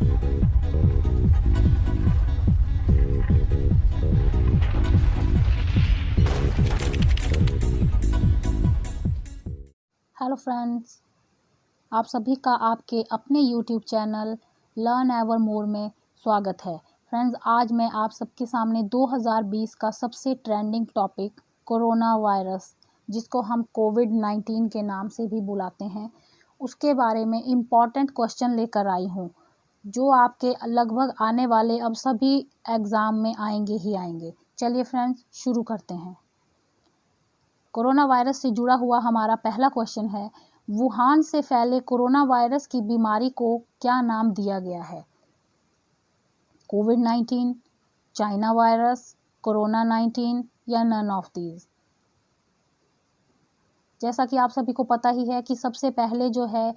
Hello friends, आप सभी का आपके अपने YouTube channel learn ever more में स्वागत है। फ्रेंड्स, आज मैं आप सबके सामने 2020 का सबसे ट्रेंडिंग टॉपिक कोरोना वायरस, जिसको हम कोविड-19 के नाम से भी बुलाते हैं, उसके बारे में इम्पॉर्टेंट क्वेश्चन लेकर आई हूँ, जो आपके लगभग आने वाले अब सभी एग्ज़ाम में आएंगे ही आएंगे। चलिए फ्रेंड्स, शुरू करते हैं। कोरोना वायरस से जुड़ा हुआ हमारा पहला क्वेश्चन है, वुहान से फैले कोरोना वायरस की बीमारी को क्या नाम दिया गया है? कोविड-19, चाइना वायरस, कोरोना 19 या नन ऑफ दीज? जैसा कि आप सभी को पता ही है कि सबसे पहले जो है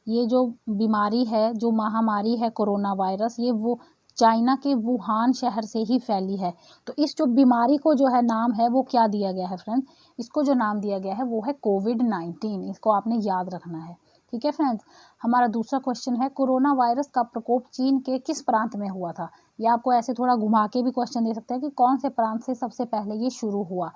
ये जो बीमारी है, जो महामारी है कोरोना वायरस, ये वो चाइना के वुहान शहर से ही फैली है। तो इस जो बीमारी को जो है नाम है वो क्या दिया गया है फ्रेंड्स? इसको जो नाम दिया गया है वो है कोविड-19। इसको आपने याद रखना है, ठीक है फ्रेंड्स। हमारा दूसरा क्वेश्चन है, कोरोना वायरस का प्रकोप चीन के किस प्रांत में हुआ था? ये आपको ऐसे थोड़ा घुमा के भी क्वेश्चन दे सकते हैं कि कौन से प्रांत से सबसे पहले ये शुरू हुआ?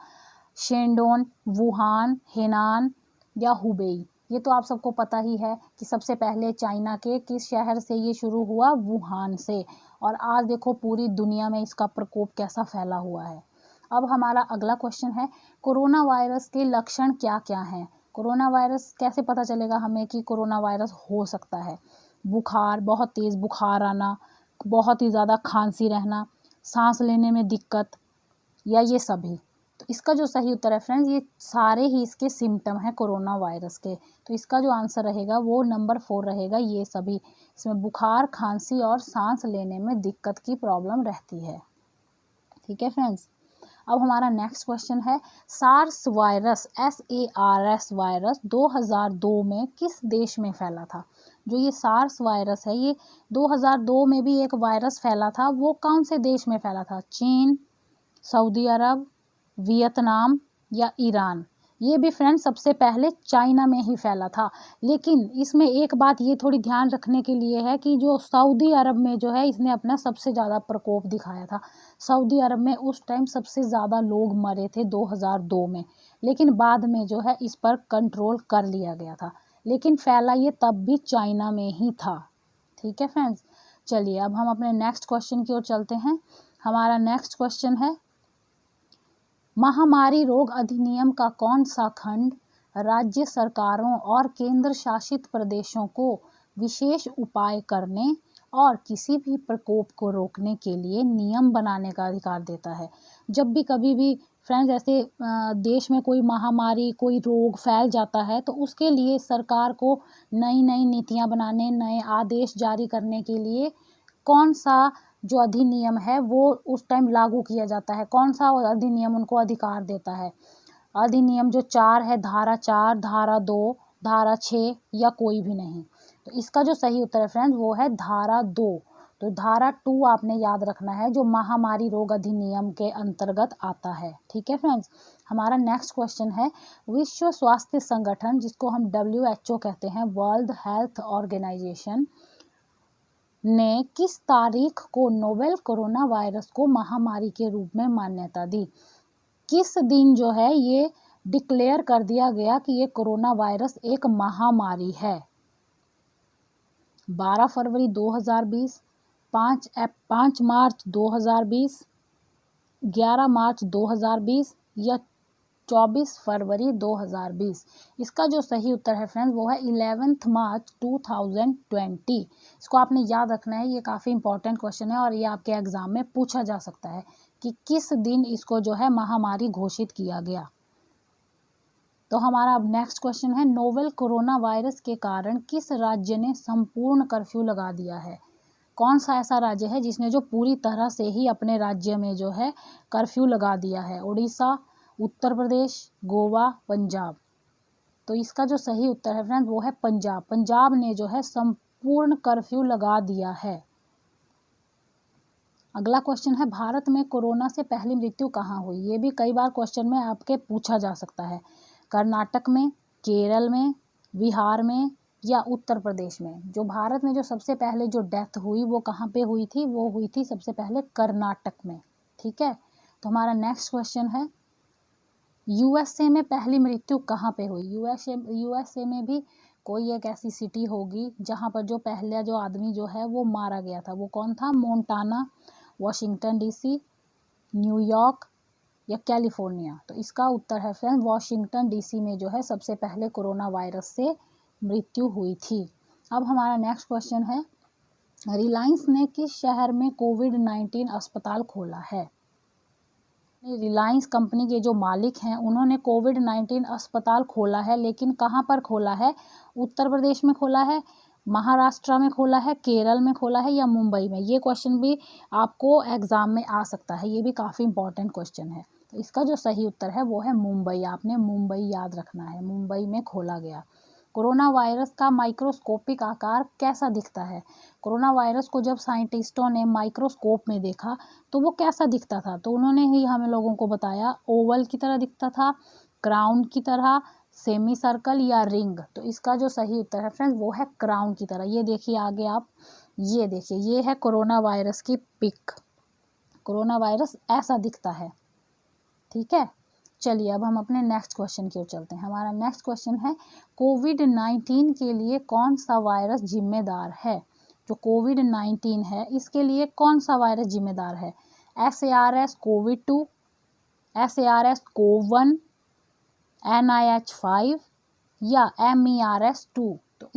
शेंडोन, वुहान, हेनान या हुबेई? ये तो आप सबको पता ही है कि सबसे पहले चाइना के किस शहर से ये शुरू हुआ? वुहान से। और आज देखो पूरी दुनिया में इसका प्रकोप कैसा फैला हुआ है। अब हमारा अगला क्वेश्चन है, कोरोना वायरस के लक्षण क्या क्या हैं? कोरोना वायरस कैसे पता चलेगा हमें कि कोरोना वायरस हो सकता है? बुखार, बहुत तेज़ बुखार आना, बहुत ही ज़्यादा खांसी रहना, सांस लेने में दिक्कत, या ये सभी? तो इसका जो सही उत्तर है फ्रेंड्स, ये सारे ही इसके सिम्टम हैं कोरोना वायरस के। तो इसका जो आंसर रहेगा वो नंबर 4 रहेगा, ये सभी। इसमें बुखार, खांसी और सांस लेने में दिक्कत की प्रॉब्लम रहती है, ठीक है फ्रेंड्स। अब हमारा नेक्स्ट क्वेश्चन है, सार्स वायरस SARS वायरस 2002 में किस देश में फैला था? जो ये सार्स वायरस है, ये 2002 में भी एक वायरस फैला था, वो कौन से देश में फैला था? चीन, सऊदी अरब, वियतनाम या ईरान? ये भी फ्रेंड्स सबसे पहले चाइना में ही फैला था। लेकिन इसमें एक बात ये थोड़ी ध्यान रखने के लिए है कि जो सऊदी अरब में जो है इसने अपना सबसे ज़्यादा प्रकोप दिखाया था। सऊदी अरब में उस टाइम सबसे ज़्यादा लोग मरे थे 2002 में, लेकिन बाद में जो है इस पर कंट्रोल कर लिया गया था। लेकिन फैला ये तब भी चाइना में ही था, ठीक है फ्रेंड्स। चलिए अब हम अपने नेक्स्ट क्वेश्चन की ओर चलते हैं। हमारा नेक्स्ट क्वेश्चन है, महामारी रोग अधिनियम का कौन सा खंड राज्य सरकारों और केंद्र शासित प्रदेशों को विशेष उपाय करने और किसी भी प्रकोप को रोकने के लिए नियम बनाने का अधिकार देता है? जब भी कभी भी फ्रेंड्स ऐसे देश में कोई महामारी, कोई रोग फैल जाता है, तो उसके लिए सरकार को नई नई नीतियां बनाने, नए आदेश जारी करने के लिए कौन सा जो अधिनियम है वो उस टाइम लागू किया जाता है? कौन सा अधिनियम उनको अधिकार देता है? अधिनियम जो 4 है, धारा 4, धारा 2, धारा 6 या कोई भी नहीं? तो इसका जो सही उत्तर है फ्रेंड्स वो है धारा 2। तो धारा 2 आपने याद रखना है, जो महामारी रोग अधिनियम के अंतर्गत आता है, ठीक है फ्रेंड्स। हमारा नेक्स्ट क्वेश्चन है, विश्व स्वास्थ्य संगठन, जिसको हम WHO कहते हैं, वर्ल्ड हेल्थ ऑर्गेनाइजेशन, ने किस तारीख को नोवेल कोरोना वायरस को महामारी के रूप में मान्यता दी? किस दिन जो है ये डिक्लेयर कर दिया गया कि ये कोरोना वायरस एक महामारी है? 12 फरवरी 2020, 5 मार्च 2020, 11 मार्च 2020 या 24 फरवरी 2020? इसका जो सही उत्तर है फ्रेंड्स वो है 11 मार्च 2020। इसको आपने याद रखना है, ये काफ़ी इंपॉर्टेंट क्वेश्चन है और ये आपके एग्जाम में पूछा जा सकता है कि किस दिन इसको जो है महामारी घोषित किया गया। तो हमारा अब नेक्स्ट क्वेश्चन है, नोवेल कोरोना वायरस के कारण किस राज्य ने संपूर्ण कर्फ्यू लगा दिया है? कौन सा ऐसा राज्य है जिसने जो पूरी तरह से ही अपने राज्य में जो है कर्फ्यू लगा दिया है? उड़ीसा, उत्तर प्रदेश, गोवा, पंजाब? तो इसका जो सही उत्तर है फ्रेंड्स वो है पंजाब। पंजाब ने जो है संपूर्ण कर्फ्यू लगा दिया है। अगला क्वेश्चन है, भारत में कोरोना से पहली मृत्यु कहाँ हुई? ये भी कई बार क्वेश्चन में आपके पूछा जा सकता है। कर्नाटक में, केरल में, बिहार में या उत्तर प्रदेश में? जो भारत में जो सबसे पहले जो डेथ हुई वो कहाँ पे हुई थी? वो हुई थी सबसे पहले कर्नाटक में। ठीक है, तो हमारा नेक्स्ट क्वेश्चन है, यूएसए में पहली मृत्यु कहाँ पे हुई? यूएसए में भी कोई एक ऐसी सिटी होगी जहाँ पर जो पहला जो आदमी जो है वो मारा गया था। वो कौन था? मोंटाना, वॉशिंगटन डीसी, न्यूयॉर्क या कैलिफोर्निया? तो इसका उत्तर है फ्रेंड्स वॉशिंगटन डीसी में जो है सबसे पहले कोरोना वायरस से मृत्यु हुई थी। अब हमारा नेक्स्ट क्वेश्चन है, रिलायंस ने किस शहर में कोविड-19 अस्पताल खोला है? रिलायंस कंपनी के जो मालिक हैं उन्होंने कोविड-19 अस्पताल खोला है, लेकिन कहाँ पर खोला है? उत्तर प्रदेश में खोला है, महाराष्ट्र में खोला है, केरल में खोला है या मुंबई में? ये क्वेश्चन भी आपको एग्जाम में आ सकता है, ये भी काफ़ी इंपॉर्टेंट क्वेश्चन है। तो इसका जो सही उत्तर है वो है मुंबई। आपने मुंबई याद रखना है, मुंबई में खोला गया। कोरोना वायरस का माइक्रोस्कोपिक आकार कैसा दिखता है? कोरोना वायरस को जब साइंटिस्टों ने माइक्रोस्कोप में देखा तो वो कैसा दिखता था? तो उन्होंने ही हमें लोगों को बताया, ओवल की तरह दिखता था, क्राउन की तरह, सेमी सर्कल या रिंग? तो इसका जो सही उत्तर है फ्रेंड्स वो है क्राउन की तरह। ये देखिए आगे आप, ये देखिए, ये है कोरोना वायरस की पिक। कोरोना वायरस ऐसा दिखता है। ठीक है, चलिए अब हम अपने नेक्स्ट क्वेश्चन की ओर चलते हैं। हमारा नेक्स्ट क्वेश्चन है, कोविड-19 के लिए कौन सा वायरस जिम्मेदार है? जो कोविड-19 है इसके लिए कौन सा वायरस जिम्मेदार है? SARS-CoV-2, SARS-CoV-1, NIH5 या MERS-2? तो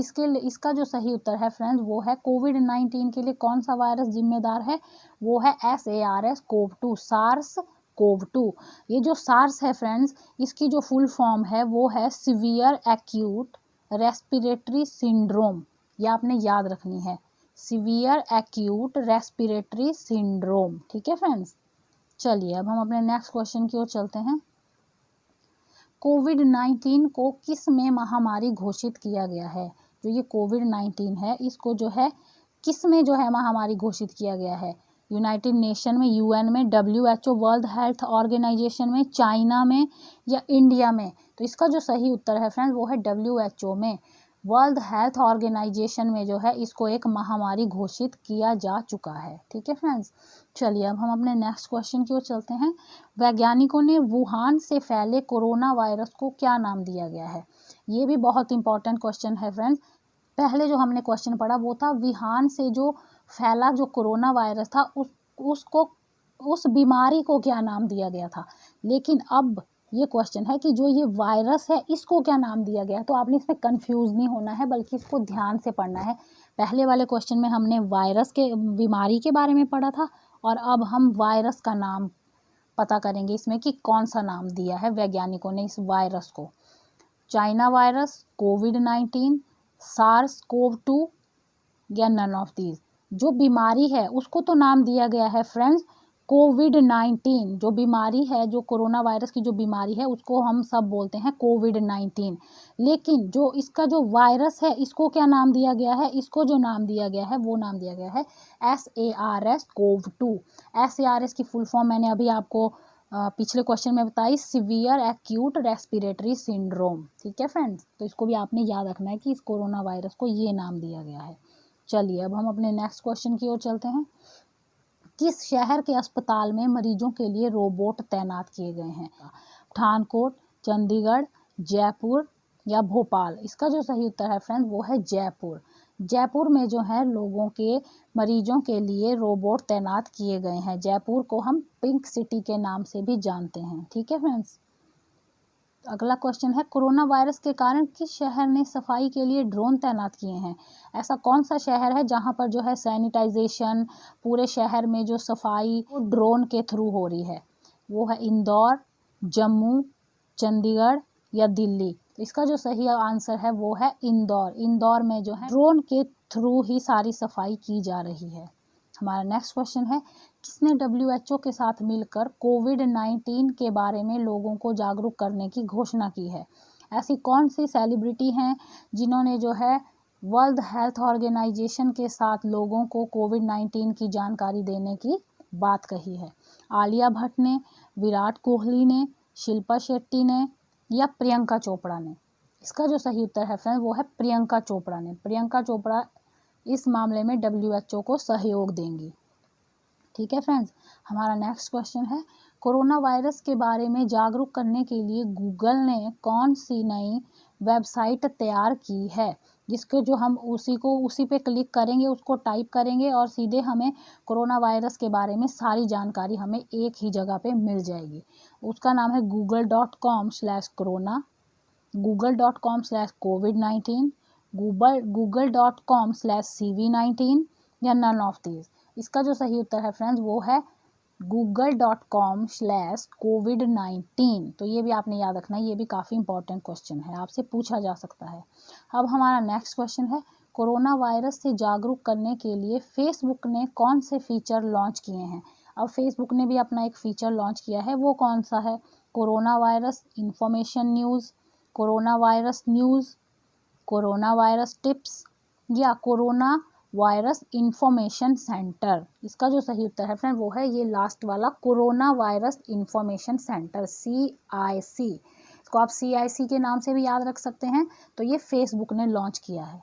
इसका जो सही उत्तर है फ्रेंड्स वो है कोविड-19 के लिए कौन सा वायरस जिम्मेदार है? वो है SARS-CoV-2, SARS-CoV-2। ये जो सार्स है फ्रेंड्स, इसकी जो फुल फॉर्म है वो है सीवियर एक्यूट रेस्पिरेटरी सिंड्रोम। ये आपने याद रखनी है, सीवियर एक्यूट रेस्पिरेटरी सिंड्रोम। ठीक है फ्रेंड्स, चलिए अब हम अपने नेक्स्ट क्वेश्चन की ओर चलते हैं। कोविड-19 को किस में महामारी घोषित किया गया है? जो ये कोविड-19 है इसको जो है किस में जो है महामारी घोषित किया गया है? यूनाइटेड नेशन में, यूएन में, WHO वर्ल्ड हेल्थ ऑर्गेनाइजेशन में, चाइना में या इंडिया में? तो इसका जो सही उत्तर है फ्रेंड्स वो है WHO में, वर्ल्ड हेल्थ ऑर्गेनाइजेशन में जो है इसको एक महामारी घोषित किया जा चुका है। ठीक है फ्रेंड्स, चलिए अब हम अपने नेक्स्ट क्वेश्चन की ओर चलते हैं। वैज्ञानिकों ने वुहान से फैले कोरोना वायरस को क्या नाम दिया गया है? ये भी बहुत इंपॉर्टेंट क्वेश्चन है फ्रेंड्स। पहले जो हमने क्वेश्चन पढ़ा वो था वुहान से जो फैला जो कोरोना वायरस था उस बीमारी को क्या नाम दिया गया था, लेकिन अब ये क्वेश्चन है कि जो ये वायरस है इसको क्या नाम दिया गया। तो आपने इसमें कंफ्यूज नहीं होना है बल्कि इसको ध्यान से पढ़ना है। पहले वाले क्वेश्चन में हमने वायरस के बीमारी के बारे में पढ़ा था और अब हम वायरस का नाम पता करेंगे इसमें कि कौन सा नाम दिया है वैज्ञानिकों ने इस वायरस को। चाइना वायरस, कोविड-19, SARS-CoV-2 या नन ऑफ दीज? जो बीमारी है उसको तो नाम दिया गया है फ्रेंड्स कोविड-19। जो बीमारी है, जो कोरोना वायरस की जो बीमारी है उसको हम सब बोलते हैं कोविड-19, लेकिन जो इसका जो वायरस है इसको क्या नाम दिया गया है? इसको जो नाम दिया गया है वो नाम दिया गया है SARS-CoV-2। SARS की फुल फॉर्म मैंने अभी आपको पिछले क्वेश्चन में बताई, सीवियर एक्यूट रेस्पिरेटरी सिंड्रोम। ठीक है फ्रेंड्स, तो इसको भी आपने याद रखना है कि इस कोरोना वायरस को ये नाम दिया गया है। चलिए अब हम अपने नेक्स्ट क्वेश्चन की ओर चलते हैं। किस शहर के अस्पताल में मरीजों के लिए रोबोट तैनात किए गए हैं? पठानकोट, चंडीगढ़, जयपुर या भोपाल? इसका जो सही उत्तर है फ्रेंड्स वो है जयपुर। जयपुर में जो है लोगों के मरीजों के लिए रोबोट तैनात किए गए हैं। जयपुर को हम पिंक सिटी के नाम से भी जानते हैं। ठीक है फ्रेंड्स, अगला क्वेश्चन है, कोरोना वायरस के कारण किस शहर ने सफाई के लिए ड्रोन तैनात किए हैं? ऐसा कौन सा शहर है जहां पर जो है सैनिटाइजेशन, पूरे शहर में जो सफाई वो ड्रोन के थ्रू हो रही है? वो है इंदौर, जम्मू, चंडीगढ़ या दिल्ली? इसका जो सही आंसर है वो है इंदौर। इंदौर में जो है ड्रोन के थ्रू ही सारी सफाई की जा रही है। हमारा नेक्स्ट क्वेश्चन है, किसने WHO के साथ मिलकर कोविड-19 के बारे में लोगों को जागरूक करने की घोषणा की है? ऐसी कौन सी सेलिब्रिटी हैं जिन्होंने जो है वर्ल्ड हेल्थ ऑर्गेनाइजेशन के साथ लोगों को कोविड-19 की जानकारी देने की बात कही है? आलिया भट्ट ने, विराट कोहली ने, शिल्पा शेट्टी ने या प्रियंका चोपड़ा ने? इसका जो सही उत्तर है फ्रेंड्स वो है प्रियंका चोपड़ा ने। प्रियंका चोपड़ा इस मामले में WHO को सहयोग देंगी। ठीक है फ्रेंड्स, हमारा नेक्स्ट क्वेश्चन है कोरोना वायरस के बारे में जागरूक करने के लिए गूगल ने कौन सी नई वेबसाइट तैयार की है, जिसको जो हम उसी पे क्लिक करेंगे, उसको टाइप करेंगे और सीधे हमें कोरोना वायरस के बारे में सारी जानकारी हमें एक ही जगह पे मिल जाएगी। उसका नाम है google.com/corona, google.com/covid19, google.com/cv19 या नन ऑफ दीज। इसका जो सही उत्तर है फ्रेंड्स वो है google.com/covid19। तो ये भी आपने याद रखना है, ये भी काफ़ी इंपॉर्टेंट क्वेश्चन है, आपसे पूछा जा सकता है। अब हमारा नेक्स्ट क्वेश्चन है कोरोना वायरस से जागरूक करने के लिए फेसबुक ने कौन से फीचर लॉन्च किए हैं। अब फेसबुक ने भी अपना एक फीचर लॉन्च किया है, वो कौन सा है? Corona virus information news, corona virus news, corona virus tips या कोरोना वायरस इंफॉर्मेशन सेंटर। इसका जो सही उत्तर है फ्रेंड वो है ये लास्ट वाला, corona virus information centre, CIC। इसको आप CIC के नाम से भी याद रख सकते हैं। तो ये फेसबुक ने लॉन्च किया है।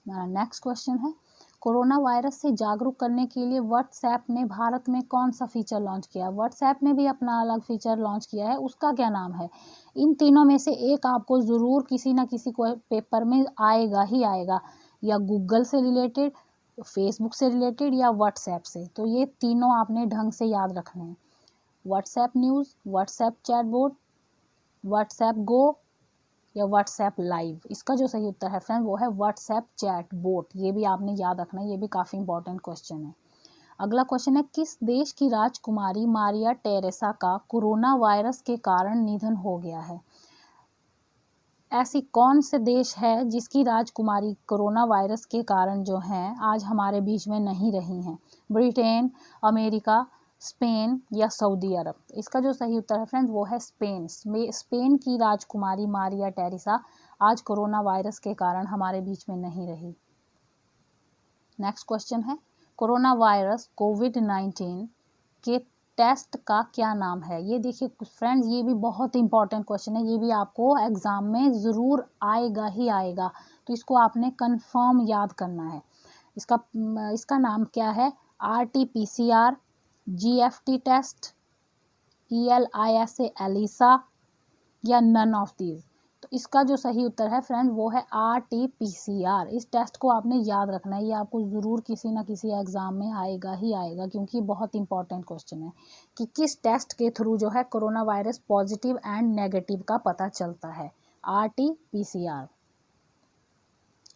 हमारा नेक्स्ट क्वेश्चन है कोरोना वायरस से जागरूक करने के लिए व्हाट्सएप ने भारत में कौन सा फीचर लॉन्च किया? व्हाट्सएप ने भी अपना अलग फीचर लॉन्च किया है, उसका क्या नाम है? इन तीनों में से एक आपको ज़रूर किसी ना किसी को पेपर में आएगा ही आएगा, या गूगल से रिलेटेड, फेसबुक से रिलेटेड या व्हाट्सएप से। तो ये तीनों आपने ढंग से याद रखने हैं, WhatsApp news, WhatsApp chatbot, WhatsApp go या व्हाट्सएप लाइव। इसका जो सही उत्तर है फ्रेंड वो है व्हाट्सएप चैट बोट। ये भी आपने याद रखना है, ये भी काफ़ी इंपॉर्टेंट क्वेश्चन है। अगला क्वेश्चन है किस देश की राजकुमारी मारिया टेरेसा का कोरोना वायरस के कारण निधन हो गया है? ऐसी कौन से देश है जिसकी राजकुमारी कोरोना वायरस के कारण जो हैं आज हमारे बीच में नहीं रही हैं? ब्रिटेन, अमेरिका, स्पेन या सऊदी अरब। इसका जो सही उत्तर है फ्रेंड्स वो है स्पेन। स्पेन की राजकुमारी मारिया टेरेसा आज कोरोना वायरस के कारण हमारे बीच में नहीं रही। नेक्स्ट क्वेश्चन है कोरोना वायरस कोविड-19 के टेस्ट का क्या नाम है? ये देखिए फ्रेंड्स, ये भी बहुत इंपॉर्टेंट क्वेश्चन है, ये भी आपको एग्जाम में ज़रूर आएगा ही आएगा, तो इसको आपने कंफर्म याद करना है। इसका नाम क्या है? RT-PCR, GFT test, ELISA ELISA या नन ऑफ दीज। तो इसका जो सही उत्तर है फ्रेंड्स वो है RT-PCR। इस टेस्ट को आपने याद रखना है, ये आपको ज़रूर किसी ना किसी एग्ज़ाम में आएगा ही आएगा, क्योंकि बहुत इंपॉर्टेंट क्वेश्चन है कि किस टेस्ट के थ्रू जो है corona virus positive and negative का पता चलता है। RT-PCR।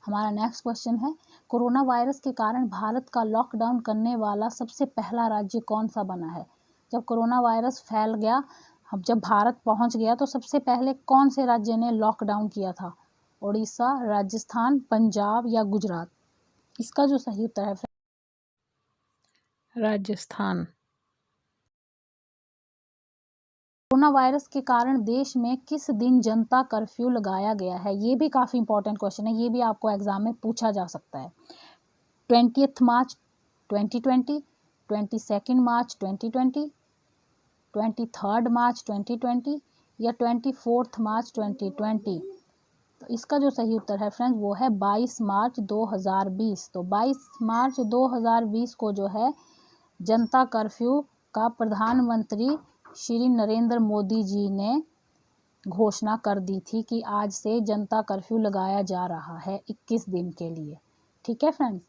हमारा नेक्स्ट क्वेश्चन है कोरोना वायरस के कारण भारत का लॉकडाउन करने वाला सबसे पहला राज्य कौन सा बना है? जब कोरोना वायरस फैल गया, अब जब भारत पहुंच गया तो सबसे पहले कौन से राज्य ने लॉकडाउन किया था? उड़ीसा, राजस्थान, पंजाब या गुजरात। इसका जो सही उत्तर है राजस्थान। कोरोना वायरस के कारण देश में किस दिन जनता कर्फ्यू लगाया गया है? ये भी काफ़ी इंपॉर्टेंट क्वेश्चन है, ये भी आपको एग्जाम में पूछा जा सकता है। 20 मार्च 2020, 22 मार्च 2020, 23 मार्च 2020 या 24 मार्च 2020। तो इसका जो सही उत्तर है फ्रेंड्स वो है 22 मार्च 2020। तो 22 मार्च 2020 को जो है जनता कर्फ्यू का प्रधानमंत्री श्री नरेंद्र मोदी जी ने घोषणा कर दी थी कि आज से जनता कर्फ्यू लगाया जा रहा है 21 दिन के लिए। ठीक है फ्रेंड्स।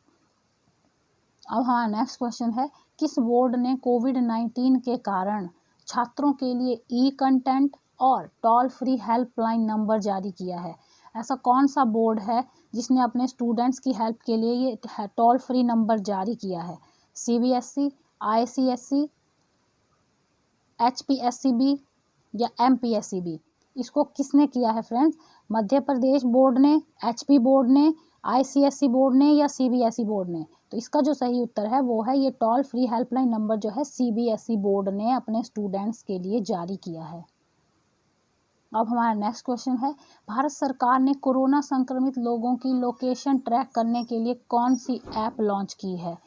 अब हमारा नेक्स्ट क्वेश्चन है किस बोर्ड ने कोविड-19 के कारण छात्रों के लिए ई-कंटेंट और टोल फ्री हेल्पलाइन नंबर जारी किया है? ऐसा कौन सा बोर्ड है जिसने अपने स्टूडेंट्स की हेल्प के लिए ये टोल फ्री नंबर जारी किया है? CBSE, ICSE, HPSCB या MPSCB। इसको किसने किया है फ्रेंड्स? मध्य प्रदेश बोर्ड ने, HP बोर्ड ने, ICSE बोर्ड ने या CBSE बोर्ड ने। तो इसका जो सही उत्तर है वो है ये टोल फ्री हेल्पलाइन नंबर जो है CBSE बोर्ड ने अपने स्टूडेंट्स के लिए जारी किया है। अब हमारा नेक्स्ट क्वेश्चन है भारत सरकार ने कोरोना संक्रमित लोगों की लोकेशन ट्रैक करने के लिए कौन सी ऐप लॉन्च की है?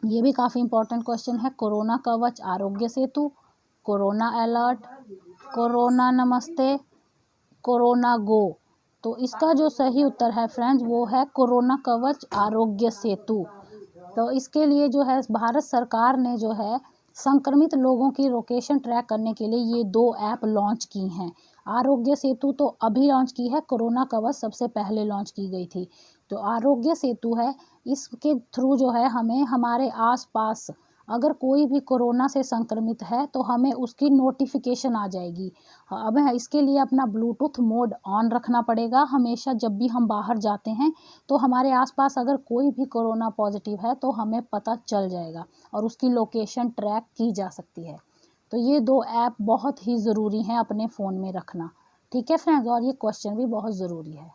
ये भी काफ़ी इंपॉर्टेंट क्वेश्चन है। कोरोना कवच Aarogya Setu, corona alert, corona नमस्ते, कोरोना गो। तो इसका जो सही उत्तर है फ्रेंड्स वो है कोरोना कवच आरोग्य सेतु। तो इसके लिए जो है भारत सरकार ने जो है संक्रमित लोगों की लोकेशन ट्रैक करने के लिए ये 2 ऐप लॉन्च की हैं। आरोग्य सेतु तो अभी लॉन्च की है, कोरोना कवच सबसे पहले लॉन्च की गई थी। तो आरोग्य सेतु है, इसके थ्रू जो है हमें हमारे आसपास अगर कोई भी कोरोना से संक्रमित है तो हमें उसकी नोटिफिकेशन आ जाएगी। हमें इसके लिए अपना ब्लूटूथ मोड ऑन रखना पड़ेगा हमेशा, जब भी हम बाहर जाते हैं तो हमारे आसपास अगर कोई भी कोरोना पॉजिटिव है तो हमें पता चल जाएगा और उसकी लोकेशन ट्रैक की जा सकती है। तो ये 2 ऐप बहुत ही ज़रूरी हैं अपने फ़ोन में रखना। ठीक है फ्रेंड्स, और ये क्वेश्चन भी बहुत ज़रूरी है।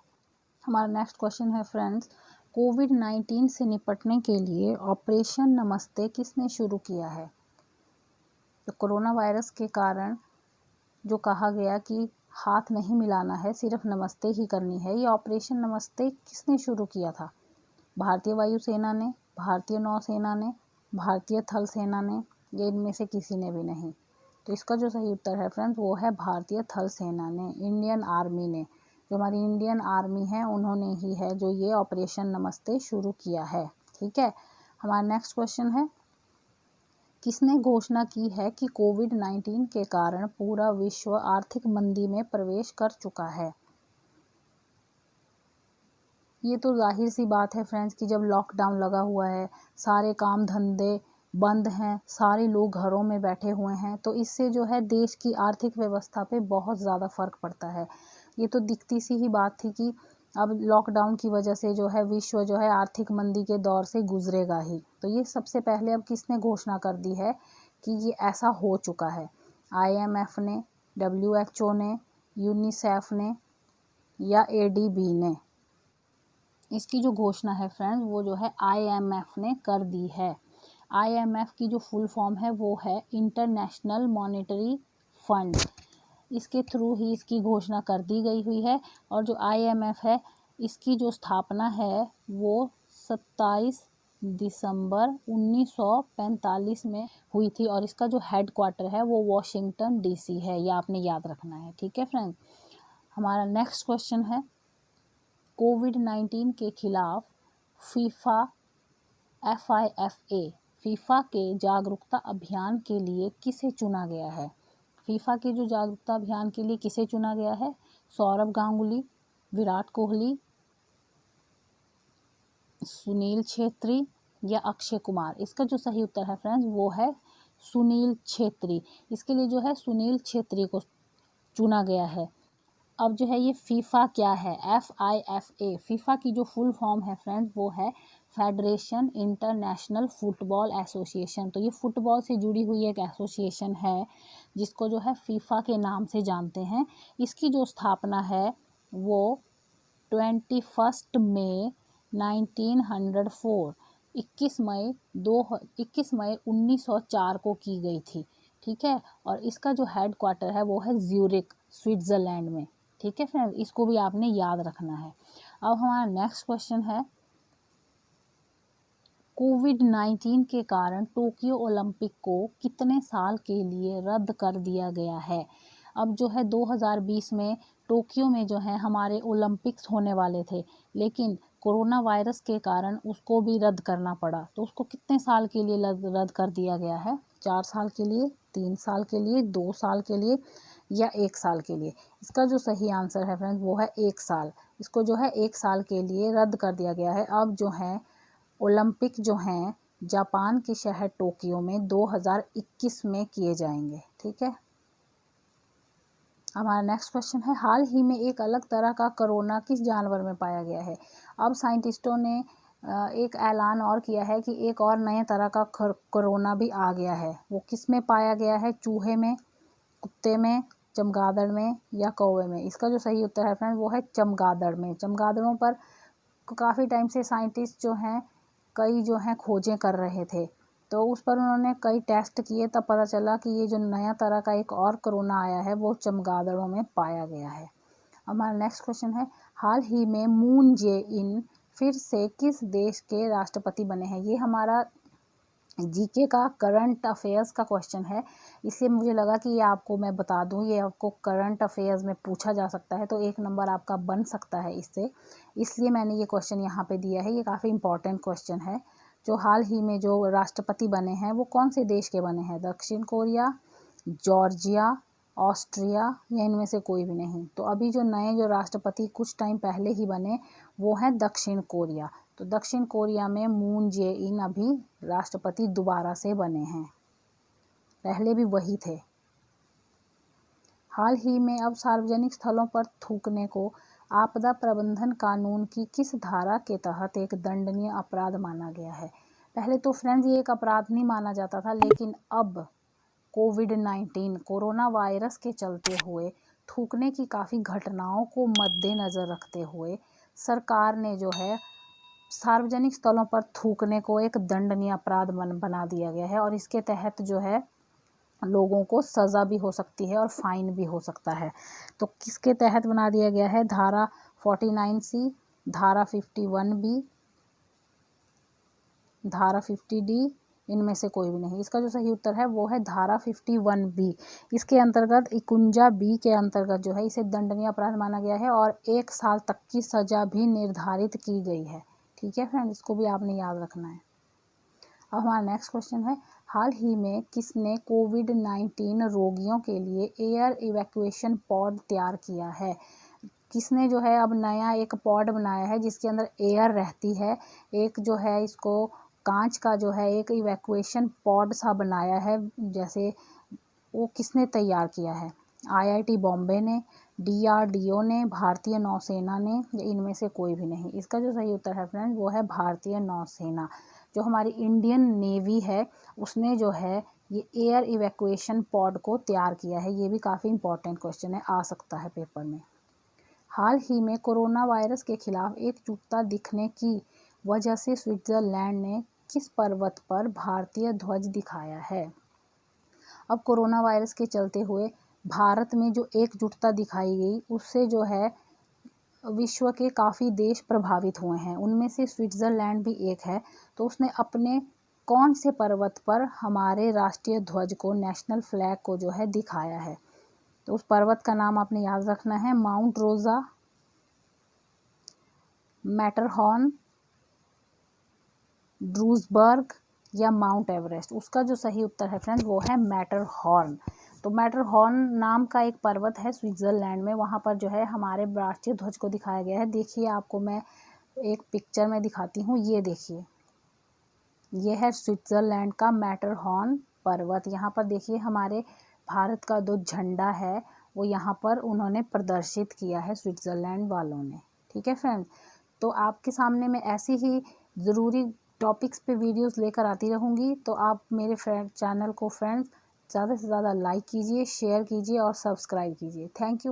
हमारा नेक्स्ट क्वेश्चन है फ्रेंड्स, कोविड-19 से निपटने के लिए ऑपरेशन नमस्ते किसने शुरू किया है? तो कोरोना वायरस के कारण जो कहा गया कि हाथ नहीं मिलाना है, सिर्फ नमस्ते ही करनी है, ये ऑपरेशन नमस्ते किसने शुरू किया था? भारतीय वायुसेना ने, भारतीय नौसेना ने, भारतीय थल सेना ने, या इनमें से किसी ने भी नहीं। तो इसका जो सही उत्तर है फ्रेंड्स वो है भारतीय थल सेना ने, इंडियन आर्मी ने। जो हमारी इंडियन आर्मी है उन्होंने ही है जो ये ऑपरेशन नमस्ते शुरू किया है। ठीक है, हमारा नेक्स्ट क्वेश्चन है, किसने घोषणा की है कि कोविड-19 के कारण पूरा विश्व आर्थिक मंदी में प्रवेश कर चुका है? ये तो जाहिर सी बात है फ्रेंड्स कि जब लॉकडाउन लगा हुआ है, सारे काम धंधे बंद हैं, सारे लोग घरों में बैठे हुए हैं, तो इससे जो है देश की आर्थिक व्यवस्था पे बहुत ज़्यादा फ़र्क पड़ता है। ये तो दिखती सी ही बात थी कि अब लॉकडाउन की वजह से जो है विश्व जो है आर्थिक मंदी के दौर से गुजरेगा ही। तो ये सबसे पहले अब किसने घोषणा कर दी है कि ये ऐसा हो चुका है? IMF ने, WHO ने, यूनिसेफ ने या ADB ने? इसकी जो घोषणा है फ्रेंड्स वो जो है IMF ने कर दी है। IMF की जो फुल फॉर्म है वो है इंटरनेशनल मॉनेटरी फंड। इसके थ्रू ही इसकी घोषणा कर दी गई हुई है। और जो IMF है इसकी जो स्थापना है वो 27 दिसंबर 1945 में हुई थी और इसका जो हेड क्वार्टर है वो वॉशिंगटन DC है। ये आपने याद रखना है। ठीक है फ्रेंड्स, हमारा नेक्स्ट क्वेश्चन है, कोविड-19 के खिलाफ फीफा फीफा के जागरूकता अभियान के लिए किसे चुना गया है? फीफा के जो जागरूकता अभियान के लिए किसे चुना गया है? सौरभ गांगुली, विराट कोहली, सुनील छेत्री या अक्षय कुमार? इसका जो सही उत्तर है फ्रेंड्स वो है सुनील छेत्री। इसके लिए जो है सुनील छेत्री को चुना गया है। अब जो है ये फीफा क्या है? FIFA। फीफा की जो फुल फॉर्म है फ्रेंड्स वो है फेडरेशन इंटरनेशनल फुटबॉल एसोसिएशन। तो ये फुटबॉल से जुड़ी हुई एक एसोसिएशन है जिसको जो है फीफा के नाम से जानते हैं। इसकी जो स्थापना है वो 21 मई 1904 21 मई 1904 को की गई थी। ठीक है, और इसका जो हेड क्वार्टर है वो है ज्यूरिक, स्विट्ज़रलैंड में। ठीक है फ्रेंड्स, इसको भी आपने याद रखना है। अब हमारा नेक्स्ट क्वेश्चन है, कोविड-19 के कारण टोक्यो ओलंपिक को कितने साल के लिए रद्द कर दिया गया है? अब जो है 2020 में टोक्यो में जो है हमारे ओलंपिक्स होने वाले थे, लेकिन कोरोना वायरस के कारण उसको भी रद्द करना पड़ा। तो उसको कितने साल के लिए रद्द कर दिया गया है? 4 साल के लिए, 3 साल के लिए, 2 साल के लिए या 1 साल के लिए? इसका जो सही आंसर है फ्रेंड्स वो है 1 साल। इसको जो है 1 साल के लिए रद्द कर दिया गया है। अब जो है ओलंपिक जो हैं जापान के शहर टोक्यो में 2021 में किए जाएंगे। ठीक है, हमारा नेक्स्ट क्वेश्चन है, हाल ही में एक अलग तरह का कोरोना किस जानवर में पाया गया है? अब साइंटिस्टों ने एक ऐलान और किया है कि एक और नए तरह का कोरोना भी आ गया है। वो किस में पाया गया है? चूहे में, कुत्ते में, चमगादड़ में या कौवे में? इसका जो सही उत्तर है फ्रेंड वो है चमगादड़ में। चमगादड़ों पर काफ़ी टाइम से साइंटिस्ट जो हैं कई जो हैं खोजें कर रहे थे, तो उस पर उन्होंने कई टेस्ट किए, तब पता चला कि ये जो नया तरह का एक और कोरोना आया है वो चमगादड़ों में पाया गया है। हमारा नेक्स्ट क्वेश्चन है, हाल ही में मून जे इन फिर से किस देश के राष्ट्रपति बने हैं? ये हमारा जीके का करंट अफेयर्स का क्वेश्चन है, इसलिए मुझे लगा कि ये आपको मैं बता दूं, ये आपको करंट अफेयर्स में पूछा जा सकता है तो 1 नंबर आपका बन सकता है इससे, इसलिए मैंने ये क्वेश्चन यहाँ पे दिया है। ये काफ़ी इंपॉर्टेंट क्वेश्चन है। जो हाल ही में जो राष्ट्रपति बने हैं वो कौन से देश के बने हैं? दक्षिण कोरिया, जॉर्जिया, ऑस्ट्रिया या इनमें से कोई भी नहीं। तो अभी जो नए जो राष्ट्रपति कुछ टाइम पहले ही बने वो हैं दक्षिण कोरिया। तो दक्षिण कोरिया में मून जे इन अभी राष्ट्रपति दोबारा से बने हैं, पहले भी वही थे। हाल ही में अब सार्वजनिक स्थलों पर थूकने को आपदा प्रबंधन कानून की किस धारा के तहत एक दंडनीय अपराध माना गया है? पहले तो फ्रेंड्स ये एक अपराध नहीं माना जाता था, लेकिन अब कोविड-19 कोरोना वायरस के चलते हुए थूकने की काफ़ी घटनाओं को मद्देनज़र रखते हुए सरकार ने जो है सार्वजनिक स्थलों पर थूकने को एक दंडनीय अपराध बना दिया गया है, और इसके तहत जो है लोगों को सज़ा भी हो सकती है और फाइन भी हो सकता है। तो किसके तहत बना दिया गया है? धारा 49C, धारा 51B, धारा 50D, इनमें से कोई भी नहीं। इसका जो सही उत्तर है वो है धारा 51B। इसके अंतर्गत 51B के अंतर्गत जो है इसे दंडनीय अपराध माना गया है और 1 साल तक की सज़ा भी निर्धारित की गई है। ठीक है फ्रेंड, इसको भी आपने याद रखना है। अब हमारा नेक्स्ट क्वेश्चन है, हाल ही में किसने कोविड-19 रोगियों के लिए एयर इवैक्यूएशन पॉड तैयार किया है? किसने जो है अब नया एक पॉड बनाया है जिसके अंदर एयर रहती है, एक जो है इसको कांच का जो है एक इवैक्यूएशन पॉड सा बनाया है, जैसे वो किसने तैयार किया है? IIT बॉम्बे ने, DRDO ने, भारतीय नौसेना ने, इनमें से कोई भी नहीं। इसका जो सही उत्तर है फ्रेंड्स वो है भारतीय नौसेना। जो हमारी इंडियन नेवी है उसने जो है ये एयर इवैक्यूएशन पॉड को तैयार किया है। ये भी काफ़ी इंपॉर्टेंट क्वेश्चन है, आ सकता है पेपर में। हाल ही में कोरोना वायरस के खिलाफ एकजुटता दिखने की वजह से स्विट्ज़रलैंड ने किस पर्वत पर भारतीय ध्वज दिखाया है? अब कोरोना वायरस के चलते हुए भारत में जो एकजुटता दिखाई गई उससे जो है विश्व के काफ़ी देश प्रभावित हुए हैं, उनमें से स्विट्ज़रलैंड भी एक है। तो उसने अपने कौन से पर्वत पर हमारे राष्ट्रीय ध्वज को, नेशनल फ्लैग को जो है दिखाया है? तो उस पर्वत का नाम आपने याद रखना है, माउंट रोज़ा, मैटरहॉर्न, ड्रूसबर्ग या माउंट एवरेस्ट। उसका जो सही उत्तर है फ्रेंड्स वो है मैटरहॉर्न। तो मैटरहॉर्न नाम का एक पर्वत है स्विट्ज़रलैंड में, वहाँ पर जो है हमारे राष्ट्रीय ध्वज को दिखाया गया है। देखिए आपको मैं एक पिक्चर में दिखाती हूँ, ये देखिए, ये है स्विट्ज़रलैंड का मैटरहॉर्न पर्वत। यहाँ पर देखिए हमारे भारत का जो झंडा है वो यहाँ पर उन्होंने प्रदर्शित किया है स्विट्ज़रलैंड वालों ने। ठीक है फ्रेंड्स, तो आपके सामने मैं ऐसी ही ज़रूरी टॉपिक्स पे वीडियोस लेकर आती रहूँगी। तो आप मेरे चैनल को फ्रेंड्स ज़्यादा से ज़्यादा लाइक कीजिए, शेयर कीजिए और सब्सक्राइब कीजिए। Thank you.